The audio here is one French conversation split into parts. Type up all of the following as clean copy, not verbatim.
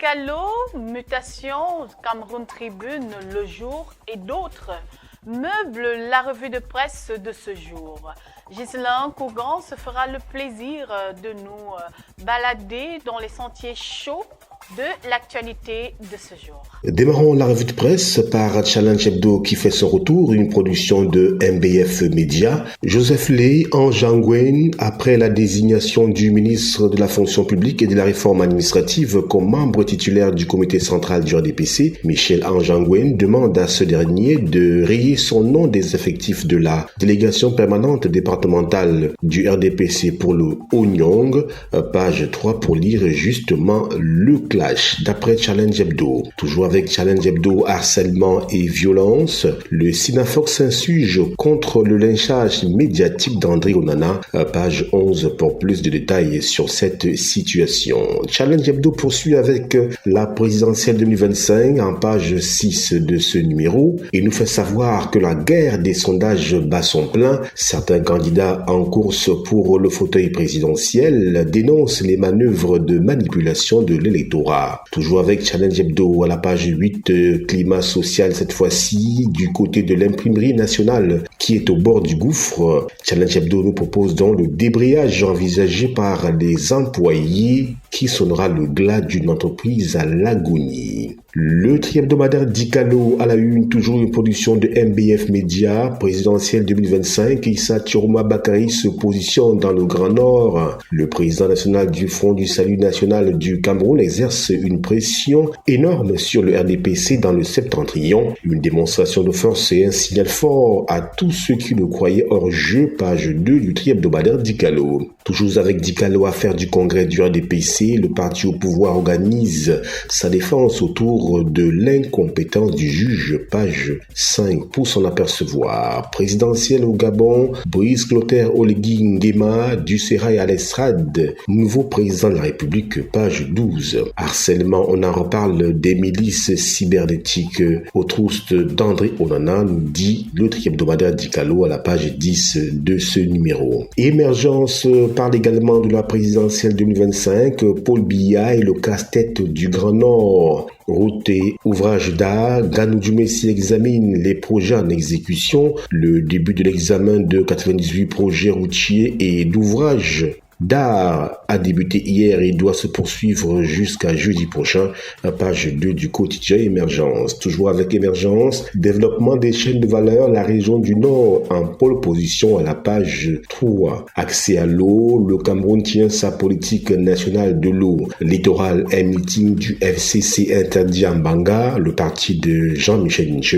Diallo, Mutation, Cameroun Tribune, Le Jour et d'autres meublent la revue de presse de ce jour. Ghislain Cougan se fera le plaisir de nous balader dans les sentiers chauds de l'actualité de ce jour. Démarrons la revue de presse par Challenge Hebdo qui fait son retour, une production de MBF Media. Joseph Lay Anjangwen, après la désignation du ministre de la fonction publique et de la réforme administrative comme membre titulaire du comité central du RDPC, Michel Anjangwen demande à ce dernier de rayer son nom des effectifs de la délégation permanente départementale du RDPC pour le Haut-Nyong, page 3 pour lire justement le clash. D'après Challenge Hebdo, toujours avec Challenge Hebdo, harcèlement et violence, le Sinafox s'insurge contre le lynchage médiatique d'André Onana, page 11 pour plus de détails sur cette situation. Challenge Hebdo poursuit avec la présidentielle 2025 en page 6 de ce numéro et nous fait savoir que la guerre des sondages bat son plein. Certains candidats en course pour le fauteuil présidentiel dénoncent les manœuvres de manipulation de l'électorat. Toujours avec Challenge Hebdo à la page 8, climat social cette fois-ci du côté de l'imprimerie nationale qui est au bord du gouffre. Challenge Hebdo nous propose donc le débrayage envisagé par les employés qui sonnera le glas d'une entreprise à l'agonie. Le tri-hebdomadaire Dicalo à la une, toujours une production de MBF Media, présidentielle 2025, Issa Chiroma Bakary se positionne dans le Grand Nord. Le président national du Front du Salut National du Cameroun exerce une pression énorme sur le RDPC dans le septentrion. Une démonstration de force et un signal fort à tous ceux qui le croyaient hors jeu, page 2 du tri-hebdomadaire Dicalo. Toujours avec Dicalo, affaire du congrès du RDPC, le parti au pouvoir organise sa défense autour de l'incompétence du juge, page 5 pour s'en apercevoir. Présidentielle au Gabon, Brice Clotaire Oligui Nguema du Sérail à l'estrade, nouveau président de la République, page 12. Harcèlement, on en reparle des milices cybernétiques aux trousses d'André Onana, nous dit le tri-hebdomadaire Dicalo à la page 10 de ce numéro. Émergence parle également de la présidentielle 2025, Paul Biya et le casse-tête du Grand Nord. Route et ouvrage d'art, Ganou Djoumessi examine les projets en exécution, le début de l'examen de 98 projets routiers et d'ouvrages d'art a débuté hier et doit se poursuivre jusqu'à jeudi prochain, page 2 du quotidien Émergence. Toujours avec Émergence, développement des chaînes de valeur, la région du Nord en pole position à la page 3. Accès à l'eau, le Cameroun tient sa politique nationale de l'eau. Littoral, un meeting du FCC interdit en Banga, le parti de Jean-Michel Nche,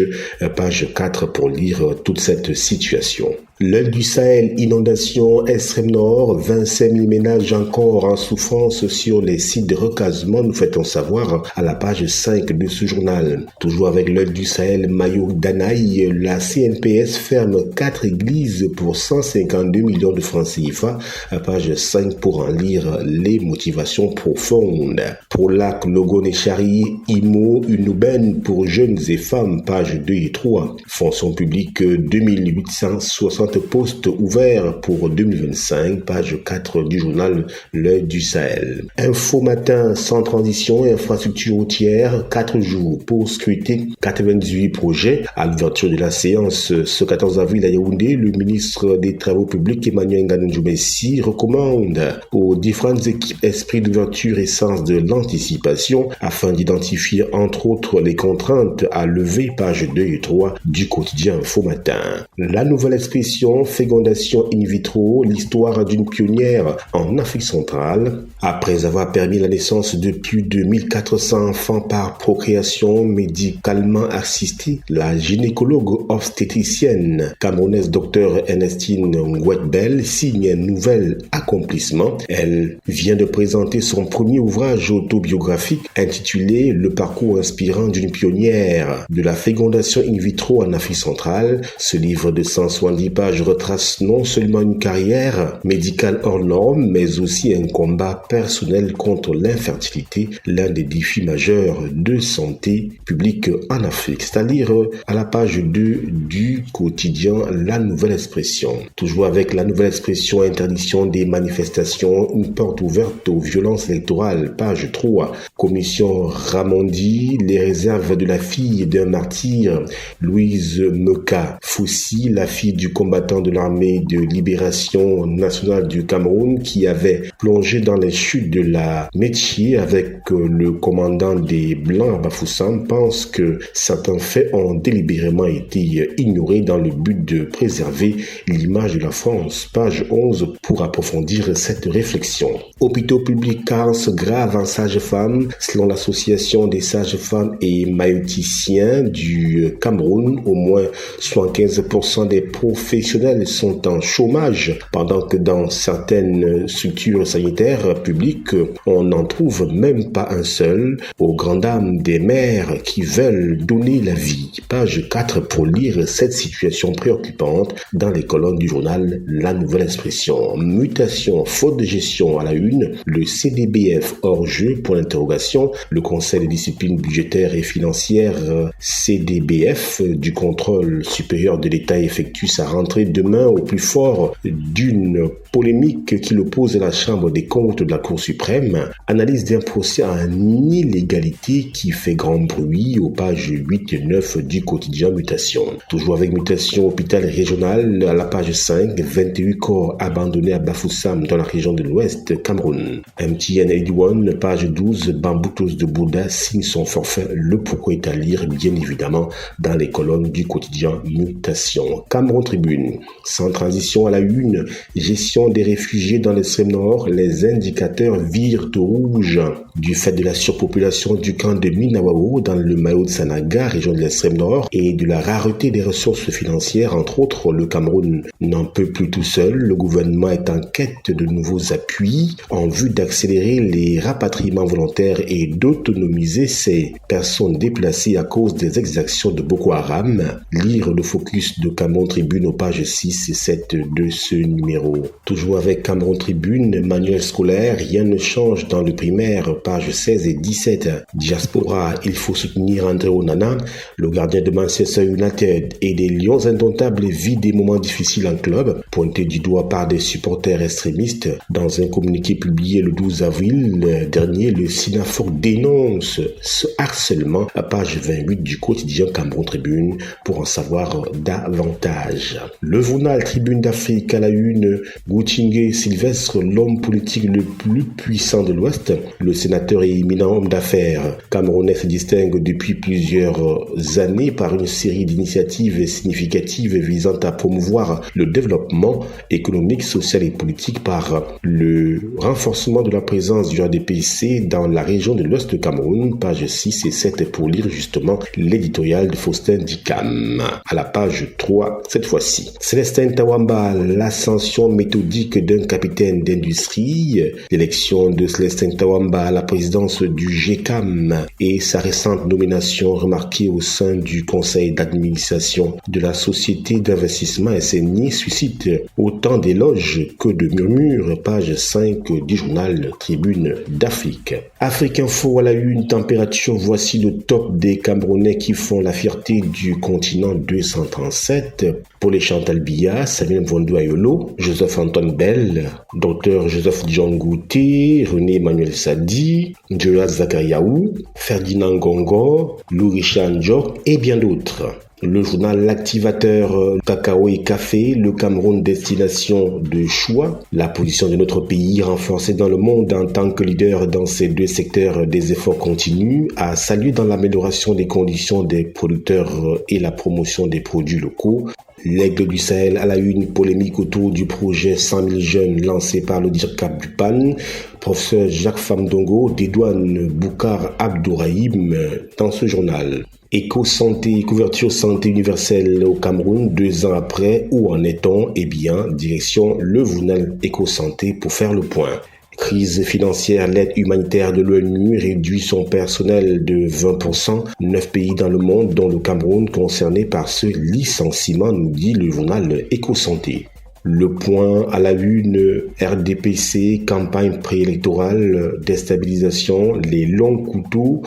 page 4 pour lire toute cette situation. L'œil du Sahel, inondation extrême nord, 25 000 ménages encore en souffrance sur les sites de recasement, nous fait-on savoir à la page 5 de ce journal. Toujours avec l'œil du Sahel, Mayo Danaï, la CNPS ferme 4 églises pour 152 millions de francs CFA, à page 5 pour en lire les motivations profondes. Pour Lac, Logo Nechari, IMO, une aubaine pour jeunes et femmes, page 2 et 3. Fonction publique, 2860 postes ouverts pour 2025, page 4 du journal L'œil du Sahel. Info matin, sans transition et infrastructure routière, 4 jours pour scruter 98 projets. À l'ouverture de la séance ce 14 avril à Yaoundé, le ministre des Travaux publics Emmanuel Ganou Djoumessi recommande aux différentes équipes esprit d'ouverture et sens de l'anticipation afin d'identifier entre autres les contraintes à lever, page 2 et 3 du quotidien Info matin. La nouvelle expression fécondation in vitro, l'histoire d'une pionnière en Afrique centrale. Après avoir permis la naissance de plus de 1400 enfants par procréation médicalement assistée, la gynécologue obstétricienne camerounaise Dr Ernestine Ngouetbel signe un nouvel accomplissement. Elle vient de présenter son premier ouvrage autobiographique intitulé Le parcours inspirant d'une pionnière de la fécondation in vitro en Afrique centrale. Ce livre de 170 pages retrace non seulement une carrière médicale hors norme, mais aussi un combat personnel contre l'infertilité, l'un des défis majeurs de santé publique en Afrique. C'est-à-dire à la page 2 du quotidien La Nouvelle Expression. Toujours avec La Nouvelle Expression, interdiction des manifestations, une porte ouverte aux violences électorales, page 3. Commission Ramondi, les réserves de la fille d'un martyr, Louise Meka Foussi, la fille du combattant de l'armée de libération nationale du Cameroun qui avait plongé dans les chutes de la Métier avec le commandant des Blancs à Bafoussam, pense que certains faits ont délibérément été ignorés dans le but de préserver l'image de la France. Page 11 pour approfondir cette réflexion. Hôpitaux publics carences graves en sages-femmes. Selon l'association des sages-femmes et maïoticiens du Cameroun, au moins 75% des professionnels sont en chômage, pendant que dans certaines structures sanitaires publiques, on n'en trouve même pas un seul, aux grandes dames des mères qui veulent donner la vie. Page 4 pour lire cette situation préoccupante dans les colonnes du journal La Nouvelle Expression. Mutation, faute de gestion à la une, le CDBF hors jeu pour l'interrogation. Le Conseil de discipline budgétaire et financière CDBF du contrôle supérieur de l'État effectue sa rentrée demain au plus fort d'une polémique qui l'oppose à la Chambre des comptes de la Cour suprême. Analyse d'un procès en illégalité qui fait grand bruit aux pages 8 et 9 du quotidien Mutation. Toujours avec Mutation, hôpital régional à la page 5, 28 corps abandonnés à Bafoussam dans la région de l'Ouest, Cameroun. MTN 81, page 12, Bamboutos de Bouddha signe son forfait. Le pourquoi est à lire, bien évidemment, dans les colonnes du quotidien Mutation. Cameroun Tribune, sans transition à la une, gestion des réfugiés dans l'extrême nord, les indicateurs virent au rouge. Du fait de la surpopulation du camp de Minawao dans le Mayo de Sanaga, région de l'extrême nord, et de la rareté des ressources financières, entre autres, le Cameroun n'en peut plus tout seul. Le gouvernement est en quête de nouveaux appuis en vue d'accélérer les rapatriements volontaires et d'autonomiser ces personnes déplacées à cause des exactions de Boko Haram. Lire le focus de Cameroun Tribune aux pages 6 et 7 de ce numéro. Toujours avec Cameroun Tribune, manuel scolaire, rien ne change dans le primaire, pages 16 et 17. Diaspora, il faut soutenir André Onana, le gardien de Manchester United et des Lions indomptables vit des moments difficiles en club, pointé du doigt par des supporters extrémistes. Dans un communiqué publié le 12 avril dernier, le Sinafor dénonce ce harcèlement à page 28 du quotidien Cameroun Tribune pour en savoir davantage. Le journal Tribune d'Afrique à la une, Goutingue Sylvestre, l'homme politique le plus puissant de l'Ouest, le sénateur et éminent homme d'affaires camerounais se distingue depuis plusieurs années par une série d'initiatives significatives visant à promouvoir le développement économique, social et politique par le renforcement de la présence du RDPC dans la région de l'Ouest du Cameroun, pages 6 et 7 pour lire justement l'éditorial de Faustin Dikam. À la page 3, cette fois-ci. Célestin Tawamba, l'ascension méthodique d'un capitaine d'industrie, l'élection de Célestin Tawamba à la présidence du GECAM et sa récente nomination remarquée au sein du conseil d'administration de la société d'investissement SNI suscite autant d'éloges que de murmures, page 5 du journal Tribune d'Afrique. Afrique Info à la une, température, voici le top des Camerounais qui font la fierté du continent 237. Pour les Chantal Biya, Samuel Mvondo Ayolo, Joseph Antoine Bell, Dr Joseph John Gouté, René Emmanuel Sadi, Jolas Zakariaou, Ferdinand Gongo, Louis Richard Njok et bien d'autres. Le journal L'Activateur, Cacao et Café, le Cameroun destination de choix, la position de notre pays renforcée dans le monde en tant que leader dans ces deux secteurs des efforts continus, à saluer dans l'amélioration des conditions des producteurs et la promotion des produits locaux. L'Aigle du Sahel à la une, polémique autour du projet 100 000 jeunes lancé par le DIRCAP du PAN. Professeur Jacques Famdongo dédouane Boukar Abdourahim dans ce journal. Éco-santé, couverture santé universelle au Cameroun, 2 ans après, où en est-on? Eh bien, direction le journal Éco-santé pour faire le point. Crise financière, l'aide humanitaire de l'ONU réduit son personnel de 20%. 9 pays dans le monde, dont le Cameroun, concernés par ce licenciement, nous dit le journal Éco-santé. Le point à la une, RDPC, campagne préélectorale, déstabilisation, les longs couteaux,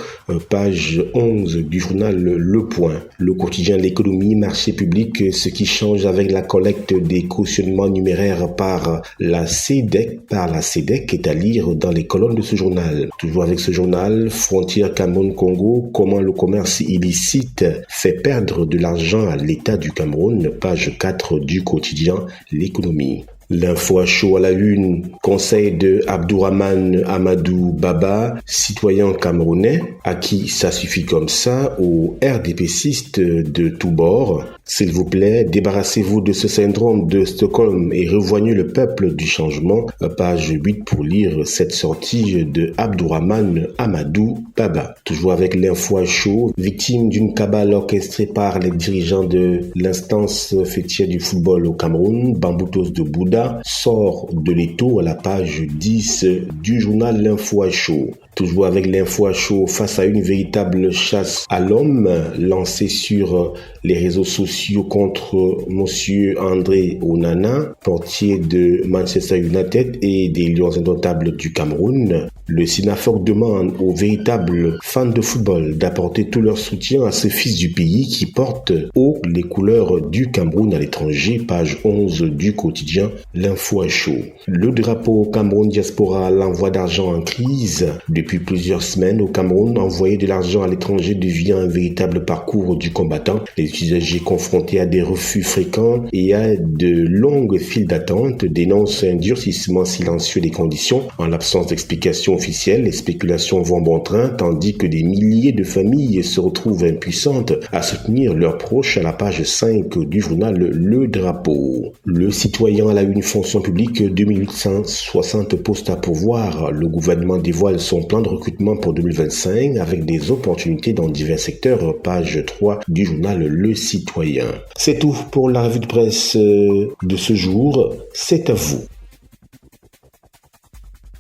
page 11 du journal Le Point. Le quotidien L'économie, marché public, ce qui change avec la collecte des cautionnements numéraires par la CEDEC, est à lire dans les colonnes de ce journal. Toujours avec ce journal, Frontière Cameroun-Congo, comment le commerce illicite fait perdre de l'argent à l'État du Cameroun, page 4 du quotidien L'économie. L'info à chaud à la une, conseil de Abdourahmane Amadou Baba, citoyen camerounais, à qui ça suffit comme ça, aux RDPcistes de tous bords. S'il vous plaît, débarrassez-vous de ce syndrome de Stockholm et rejoignez le peuple du changement. Page 8 pour lire cette sortie de Abdourahmane Amadou Baba. Toujours avec l'info à chaud, victime d'une cabale orchestrée par les dirigeants de l'instance fêtière du football au Cameroun, Bamboutos de Bouddha, sort de l'étau à la page 10 du journal L'Info à chaud. Toujours avec l'info à chaud, face à une véritable chasse à l'homme lancée sur les réseaux sociaux contre monsieur André Onana, portier de Manchester United et des Lions indomptables du Cameroun. Le Sinafoc demande aux véritables fans de football d'apporter tout leur soutien à ce fils du pays qui porte haut les couleurs du Cameroun à l'étranger, page 11 du quotidien L'Info à chaud. Le drapeau Cameroun Diaspora, l'envoi d'argent en crise. Depuis plusieurs semaines, au Cameroun, envoyer de l'argent à l'étranger devient un véritable parcours du combattant. Les usagers confrontés à des refus fréquents et à de longues files d'attente dénoncent un durcissement silencieux des conditions. En l'absence d'explications officielles, les spéculations vont bon train, tandis que des milliers de familles se retrouvent impuissantes à soutenir leurs proches à la page 5 du journal Le Drapeau. Le citoyen à la une fonction publique, 2860 postes à pourvoir. Le gouvernement dévoile son plan de recrutement pour 2025 avec des opportunités dans divers secteurs, page 3 du journal Le Citoyen. C'est tout pour la revue de presse de ce jour. C'est à vous.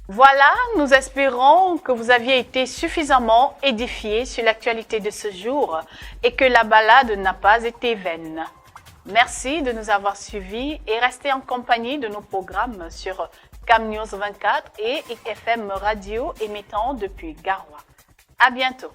Voilà, nous espérons que vous aviez été suffisamment édifiés sur l'actualité de ce jour et que la balade n'a pas été vaine. Merci de nous avoir suivis et restez en compagnie de nos programmes sur Cam News 24 et FM Radio émettant depuis Garoua. À bientôt.